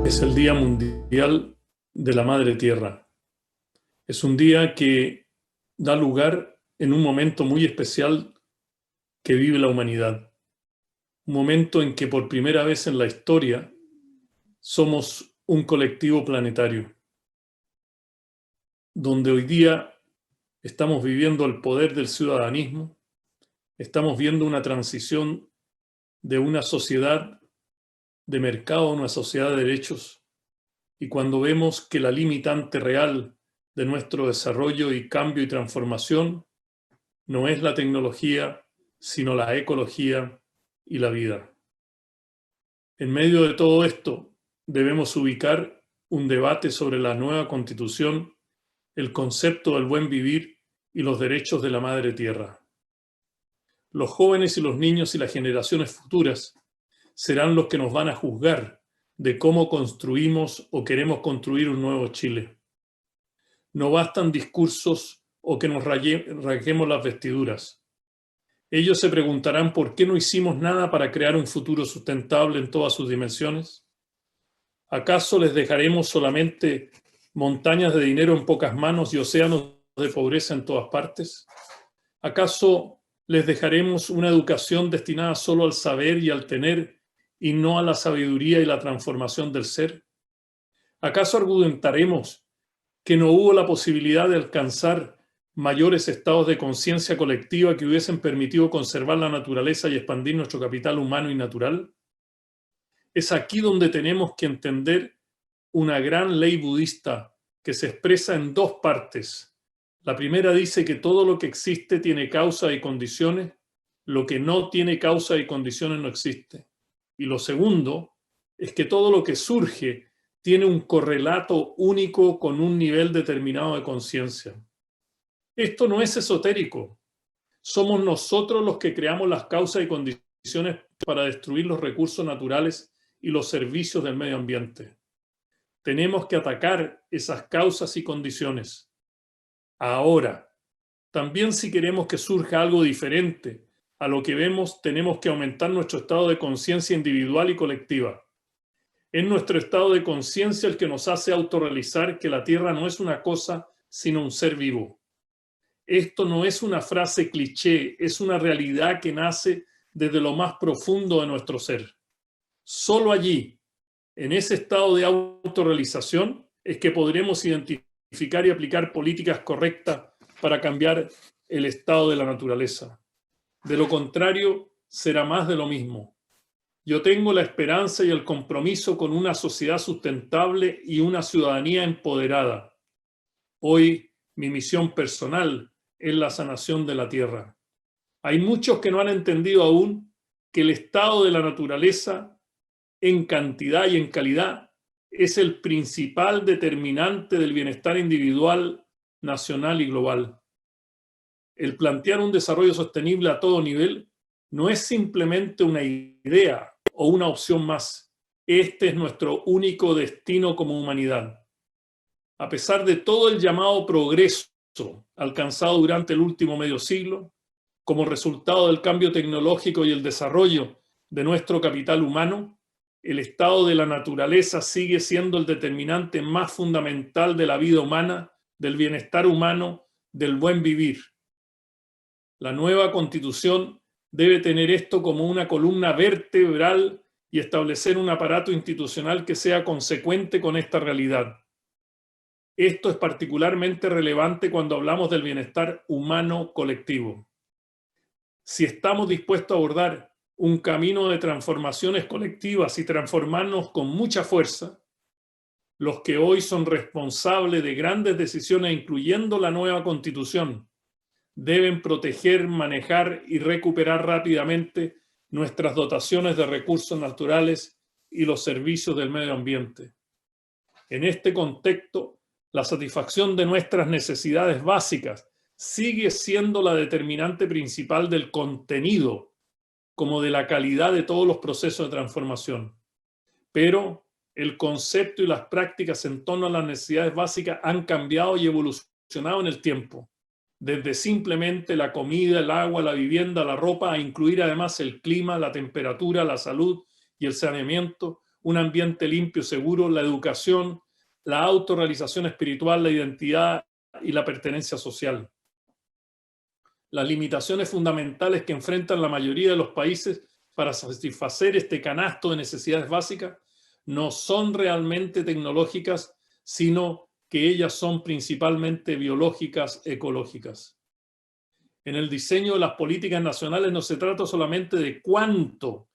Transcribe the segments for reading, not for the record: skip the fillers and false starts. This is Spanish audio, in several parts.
Es el Día Mundial de la Madre Tierra. Es un día que da lugar en un momento muy especial que vive la humanidad. Un momento en que por primera vez en la historia somos un colectivo planetario, donde hoy día estamos viviendo el poder del ciudadanismo, estamos viendo una transición de una sociedad de mercado a una sociedad de derechos, y cuando vemos que la limitante real de nuestro desarrollo y cambio y transformación no es la tecnología, sino la ecología y la vida. En medio de todo esto, debemos ubicar un debate sobre la nueva Constitución, el concepto del buen vivir y los derechos de la Madre Tierra. Los jóvenes y los niños y las generaciones futuras serán los que nos van a juzgar de cómo construimos o queremos construir un nuevo Chile. No bastan discursos o que nos rasguemos las vestiduras. Ellos se preguntarán por qué no hicimos nada para crear un futuro sustentable en todas sus dimensiones. ¿Acaso les dejaremos solamente montañas de dinero en pocas manos y océanos de pobreza en todas partes? ¿Acaso les dejaremos una educación destinada solo al saber y al tener y no a la sabiduría y la transformación del ser? ¿Acaso argumentaremos que no hubo la posibilidad de alcanzar mayores estados de conciencia colectiva que hubiesen permitido conservar la naturaleza y expandir nuestro capital humano y natural? Es aquí donde tenemos que entender una gran ley budista que se expresa en dos partes. La primera dice que todo lo que existe tiene causa y condiciones, lo que no tiene causa y condiciones no existe. Y lo segundo es que todo lo que surge tiene un correlato único con un nivel determinado de conciencia. Esto no es esotérico. Somos nosotros los que creamos las causas y condiciones para destruir los recursos naturales y los servicios del medio ambiente. Tenemos que atacar esas causas y condiciones. Ahora, también si queremos que surja algo diferente a lo que vemos, tenemos que aumentar nuestro estado de conciencia individual y colectiva. Es nuestro estado de conciencia el que nos hace autorrealizar que la Tierra no es una cosa, sino un ser vivo. Esto no es una frase cliché, es una realidad que nace desde lo más profundo de nuestro ser. Solo allí, en ese estado de autorrealización, es que podremos identificar y aplicar políticas correctas para cambiar el estado de la naturaleza. De lo contrario, será más de lo mismo. Yo tengo la esperanza y el compromiso con una sociedad sustentable y una ciudadanía empoderada. Hoy, mi misión personal es la sanación de la tierra. Hay muchos que no han entendido aún que el estado de la naturaleza, en cantidad y en calidad, es el principal determinante del bienestar individual, nacional y global. El plantear un desarrollo sostenible a todo nivel no es simplemente una idea o una opción más. Este es nuestro único destino como humanidad. A pesar de todo el llamado progreso alcanzado durante el último medio siglo, como resultado del cambio tecnológico y el desarrollo de nuestro capital humano, el estado de la naturaleza sigue siendo el determinante más fundamental de la vida humana, del bienestar humano, del buen vivir. La nueva Constitución debe tener esto como una columna vertebral y establecer un aparato institucional que sea consecuente con esta realidad. Esto es particularmente relevante cuando hablamos del bienestar humano colectivo. Si estamos dispuestos a abordar un camino de transformaciones colectivas y transformarnos con mucha fuerza, los que hoy son responsables de grandes decisiones, incluyendo la nueva Constitución, deben proteger, manejar y recuperar rápidamente nuestras dotaciones de recursos naturales y los servicios del medio ambiente. En este contexto, la satisfacción de nuestras necesidades básicas sigue siendo la determinante principal del contenido, como de la calidad de todos los procesos de transformación. Pero el concepto y las prácticas en torno a las necesidades básicas han cambiado y evolucionado en el tiempo, desde simplemente la comida, el agua, la vivienda, la ropa, a incluir además el clima, la temperatura, la salud y el saneamiento, un ambiente limpio y seguro, la educación, la autorrealización espiritual, la identidad y la pertenencia social. Las limitaciones fundamentales que enfrentan la mayoría de los países para satisfacer este canasto de necesidades básicas no son realmente tecnológicas, sino que ellas son principalmente biológicas, ecológicas. En el diseño de las políticas nacionales no se trata solamente de cuánto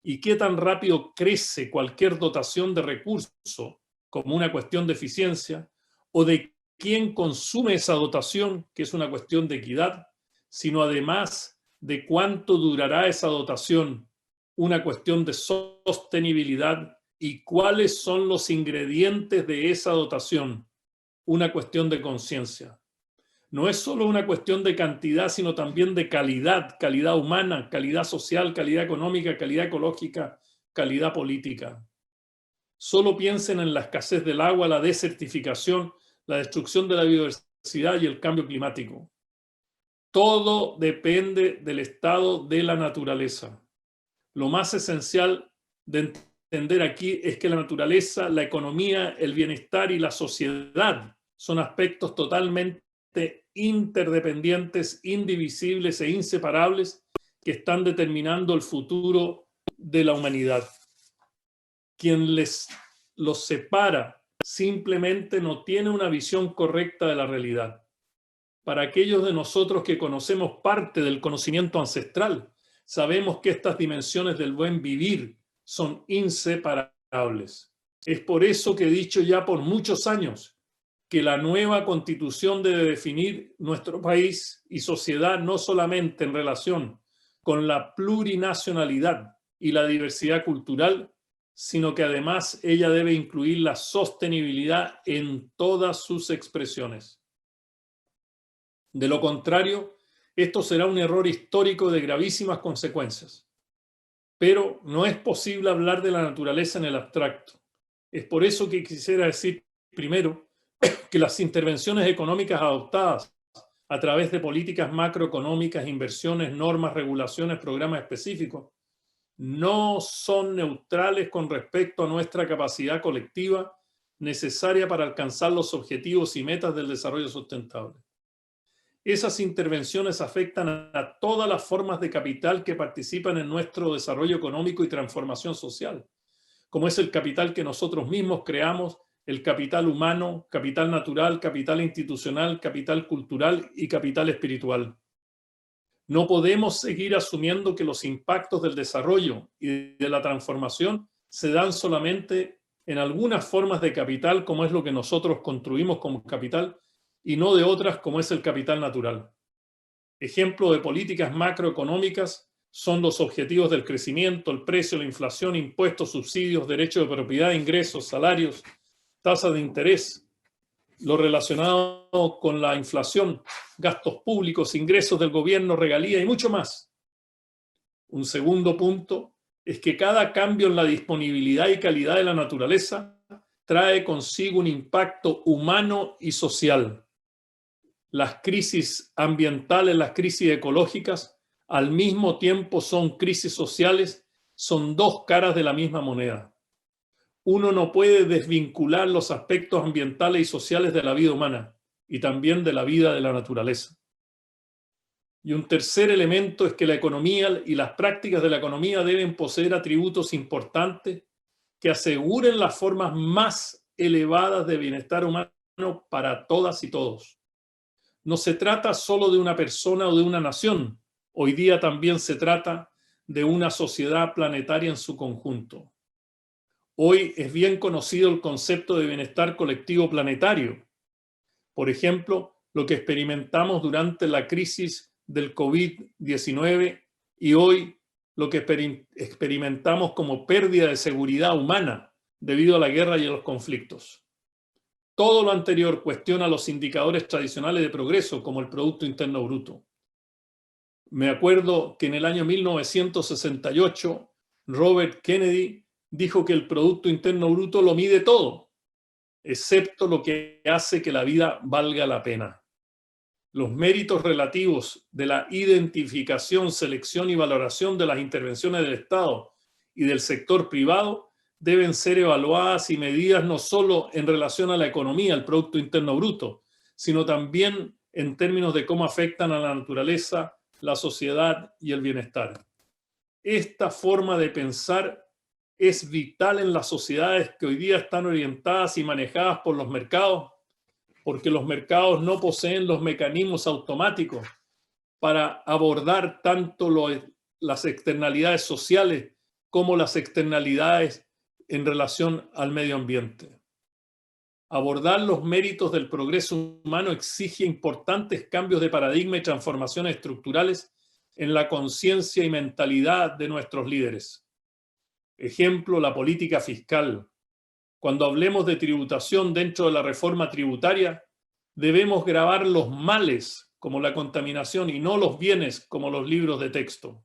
y qué tan rápido crece cualquier dotación de recurso como una cuestión de eficiencia, o de quién consume esa dotación, que es una cuestión de equidad, sino además de cuánto durará esa dotación, una cuestión de sostenibilidad, y cuáles son los ingredientes de esa dotación, una cuestión de conciencia. No es solo una cuestión de cantidad, sino también de calidad, calidad humana, calidad social, calidad económica, calidad ecológica, calidad política. Solo piensen en la escasez del agua, la desertificación, la destrucción de la biodiversidad y el cambio climático. Todo depende del estado de la naturaleza. Lo más esencial de entender aquí es que la naturaleza, la economía, el bienestar y la sociedad son aspectos totalmente interdependientes, indivisibles e inseparables que están determinando el futuro de la humanidad. Quien los separa simplemente no tiene una visión correcta de la realidad. Para aquellos de nosotros que conocemos parte del conocimiento ancestral, sabemos que estas dimensiones del buen vivir son inseparables. Es por eso que he dicho ya por muchos años que la nueva Constitución debe definir nuestro país y sociedad no solamente en relación con la plurinacionalidad y la diversidad cultural, sino que además ella debe incluir la sostenibilidad en todas sus expresiones. De lo contrario, esto será un error histórico de gravísimas consecuencias. Pero no es posible hablar de la naturaleza en el abstracto. Es por eso que quisiera decir primero que las intervenciones económicas adoptadas a través de políticas macroeconómicas, inversiones, normas, regulaciones, programas específicos, no son neutrales con respecto a nuestra capacidad colectiva necesaria para alcanzar los objetivos y metas del desarrollo sustentable. Esas intervenciones afectan a todas las formas de capital que participan en nuestro desarrollo económico y transformación social, como es el capital que nosotros mismos creamos, el capital humano, capital natural, capital institucional, capital cultural y capital espiritual. No podemos seguir asumiendo que los impactos del desarrollo y de la transformación se dan solamente en algunas formas de capital, como es lo que nosotros construimos como capital, y no de otras como es el capital natural. Ejemplo de políticas macroeconómicas son los objetivos del crecimiento, el precio, la inflación, impuestos, subsidios, derechos de propiedad, ingresos, salarios, tasas de interés, lo relacionado con la inflación, gastos públicos, ingresos del gobierno, regalías y mucho más. Un segundo punto es que cada cambio en la disponibilidad y calidad de la naturaleza trae consigo un impacto humano y social. Las crisis ambientales, las crisis ecológicas, al mismo tiempo son crisis sociales, son dos caras de la misma moneda. Uno no puede desvincular los aspectos ambientales y sociales de la vida humana y también de la vida de la naturaleza. Y un tercer elemento es que la economía y las prácticas de la economía deben poseer atributos importantes que aseguren las formas más elevadas de bienestar humano para todas y todos. No se trata solo de una persona o de una nación. Hoy día también se trata de una sociedad planetaria en su conjunto. Hoy es bien conocido el concepto de bienestar colectivo planetario. Por ejemplo, lo que experimentamos durante la crisis del COVID-19 y hoy lo que experimentamos como pérdida de seguridad humana debido a la guerra y a los conflictos. Todo lo anterior cuestiona los indicadores tradicionales de progreso, como el Producto Interno Bruto. Me acuerdo que en el año 1968, Robert Kennedy dijo que el Producto Interno Bruto lo mide todo, excepto lo que hace que la vida valga la pena. Los méritos relativos de la identificación, selección y valoración de las intervenciones del Estado y del sector privado deben ser evaluadas y medidas no solo en relación a la economía, al Producto Interno Bruto, sino también en términos de cómo afectan a la naturaleza, la sociedad y el bienestar. Esta forma de pensar es vital en las sociedades que hoy día están orientadas y manejadas por los mercados, porque los mercados no poseen los mecanismos automáticos para abordar tanto las externalidades sociales como las externalidades en relación al medio ambiente. Abordar los méritos del progreso humano exige importantes cambios de paradigma y transformaciones estructurales en la conciencia y mentalidad de nuestros líderes. Ejemplo, la política fiscal. Cuando hablemos de tributación dentro de la reforma tributaria, debemos gravar los males como la contaminación y no los bienes como los libros de texto.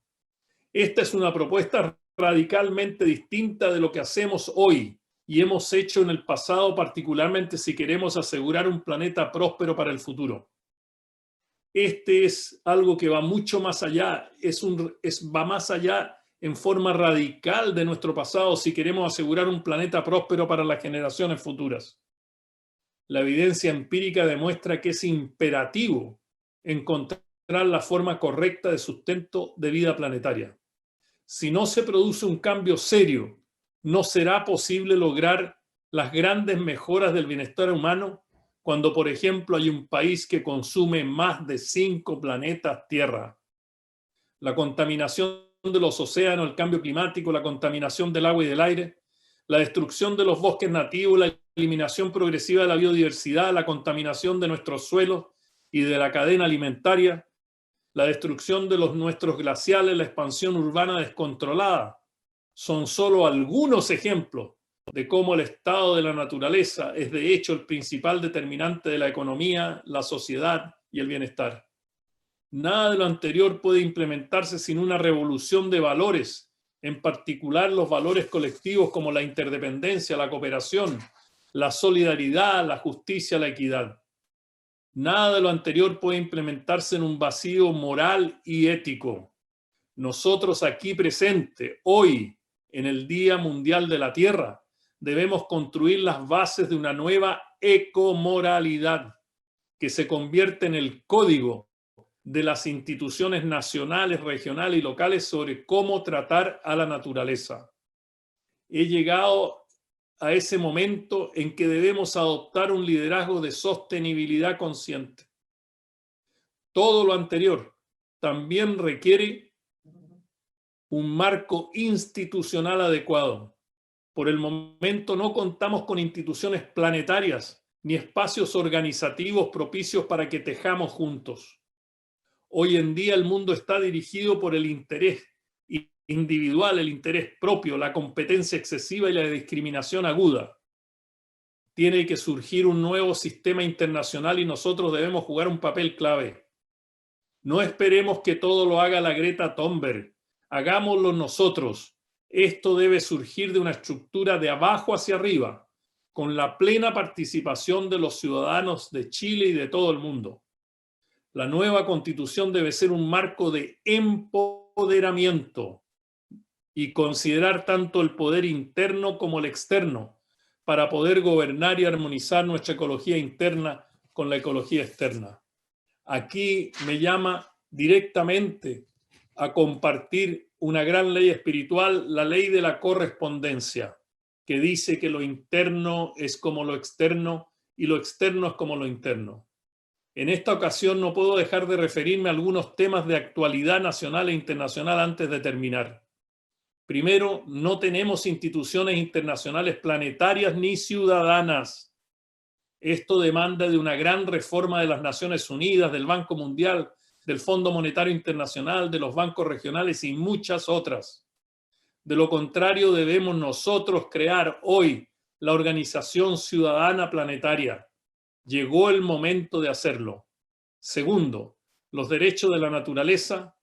Esta es una propuesta radicalmente distinta de lo que hacemos hoy y hemos hecho en el pasado, particularmente si queremos asegurar un planeta próspero para el futuro. Este es algo que va mucho más allá, va más allá en forma radical de nuestro pasado si queremos asegurar un planeta próspero para las generaciones futuras. La evidencia empírica demuestra que es imperativo encontrar la forma correcta de sustento de vida planetaria. Si no se produce un cambio serio, no será posible lograr las grandes mejoras del bienestar humano cuando, por ejemplo, hay un país que consume más de 5 planetas Tierra. La contaminación de los océanos, el cambio climático, la contaminación del agua y del aire, la destrucción de los bosques nativos, la eliminación progresiva de la biodiversidad, la contaminación de nuestros suelos y de la cadena alimentaria, la destrucción de nuestros glaciales, la expansión urbana descontrolada, son solo algunos ejemplos de cómo el estado de la naturaleza es de hecho el principal determinante de la economía, la sociedad y el bienestar. Nada de lo anterior puede implementarse sin una revolución de valores, en particular los valores colectivos como la interdependencia, la cooperación, la solidaridad, la justicia, la equidad. Nada de lo anterior puede implementarse en un vacío moral y ético. Nosotros aquí presentes, hoy, en el Día Mundial de la Tierra, debemos construir las bases de una nueva ecomoralidad que se convierte en el código de las instituciones nacionales, regionales y locales sobre cómo tratar a la naturaleza. He llegado a ese momento en que debemos adoptar un liderazgo de sostenibilidad consciente. Todo lo anterior también requiere un marco institucional adecuado. Por el momento no contamos con instituciones planetarias ni espacios organizativos propicios para que tejamos juntos. Hoy en día el mundo está dirigido por el interés individual, el interés propio, la competencia excesiva y la discriminación aguda. Tiene que surgir un nuevo sistema internacional y nosotros debemos jugar un papel clave. No esperemos que todo lo haga la Greta Thunberg. Hagámoslo nosotros. Esto debe surgir de una estructura de abajo hacia arriba, con la plena participación de los ciudadanos de Chile y de todo el mundo. La nueva Constitución debe ser un marco de empoderamiento y considerar tanto el poder interno como el externo para poder gobernar y armonizar nuestra ecología interna con la ecología externa. Aquí me llama directamente a compartir una gran ley espiritual, la ley de la correspondencia, que dice que lo interno es como lo externo y lo externo es como lo interno. En esta ocasión no puedo dejar de referirme a algunos temas de actualidad nacional e internacional antes de terminar. Primero, no tenemos instituciones internacionales planetarias ni ciudadanas. Esto demanda de una gran reforma de las Naciones Unidas, del Banco Mundial, del Fondo Monetario Internacional, de los bancos regionales y muchas otras. De lo contrario, debemos nosotros crear hoy la Organización Ciudadana Planetaria. Llegó el momento de hacerlo. Segundo, los derechos de la naturaleza,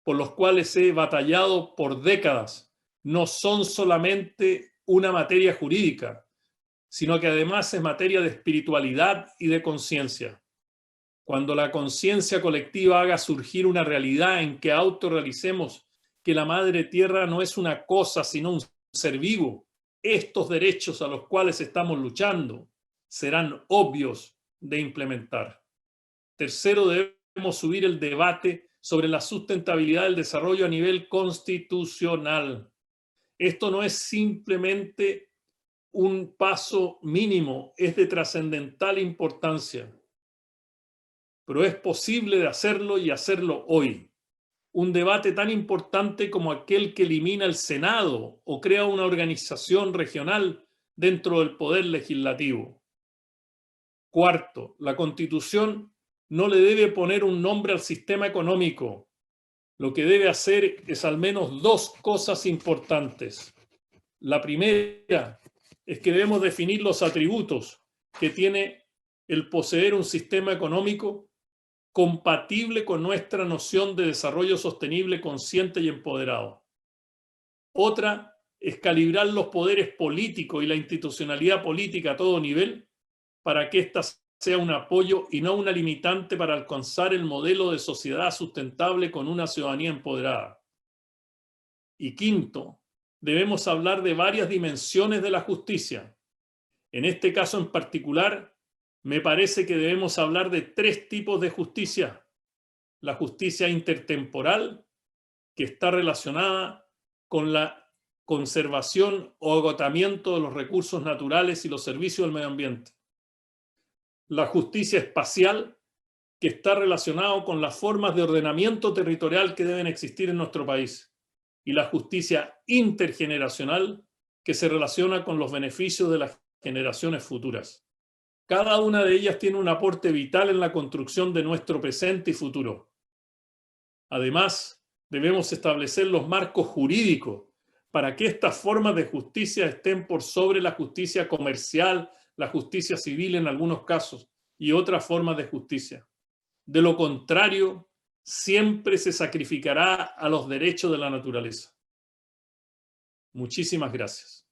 por los cuales he batallado por décadas, no son solamente una materia jurídica, sino que además es materia de espiritualidad y de conciencia. Cuando la conciencia colectiva haga surgir una realidad en que autorrealicemos que la Madre Tierra no es una cosa, sino un ser vivo, estos derechos a los cuales estamos luchando serán obvios de implementar. Tercero, debemos subir el debate sobre la sustentabilidad del desarrollo a nivel constitucional. Esto no es simplemente un paso mínimo, es de trascendental importancia. Pero es posible de hacerlo y hacerlo hoy. Un debate tan importante como aquel que elimina el Senado o crea una organización regional dentro del poder legislativo. Cuarto, la Constitución no le debe poner un nombre al sistema económico. Lo que debe hacer es al menos dos cosas importantes. La primera es que debemos definir los atributos que tiene el poseer un sistema económico compatible con nuestra noción de desarrollo sostenible, consciente y empoderado. Otra es calibrar los poderes políticos y la institucionalidad política a todo nivel para que ésta sea un apoyo y no una limitante para alcanzar el modelo de sociedad sustentable con una ciudadanía empoderada. Y quinto, debemos hablar de varias dimensiones de la justicia. En este caso en particular, me parece que debemos hablar de tres tipos de justicia. La justicia intertemporal, que está relacionada con la conservación o agotamiento de los recursos naturales y los servicios del medio ambiente. La justicia espacial, que está relacionado con las formas de ordenamiento territorial que deben existir en nuestro país. Y la justicia intergeneracional, que se relaciona con los beneficios de las generaciones futuras. Cada una de ellas tiene un aporte vital en la construcción de nuestro presente y futuro. Además, debemos establecer los marcos jurídicos para que estas formas de justicia estén por sobre la justicia comercial, la justicia civil en algunos casos y otras formas de justicia. De lo contrario, siempre se sacrificará a los derechos de la naturaleza. Muchísimas gracias.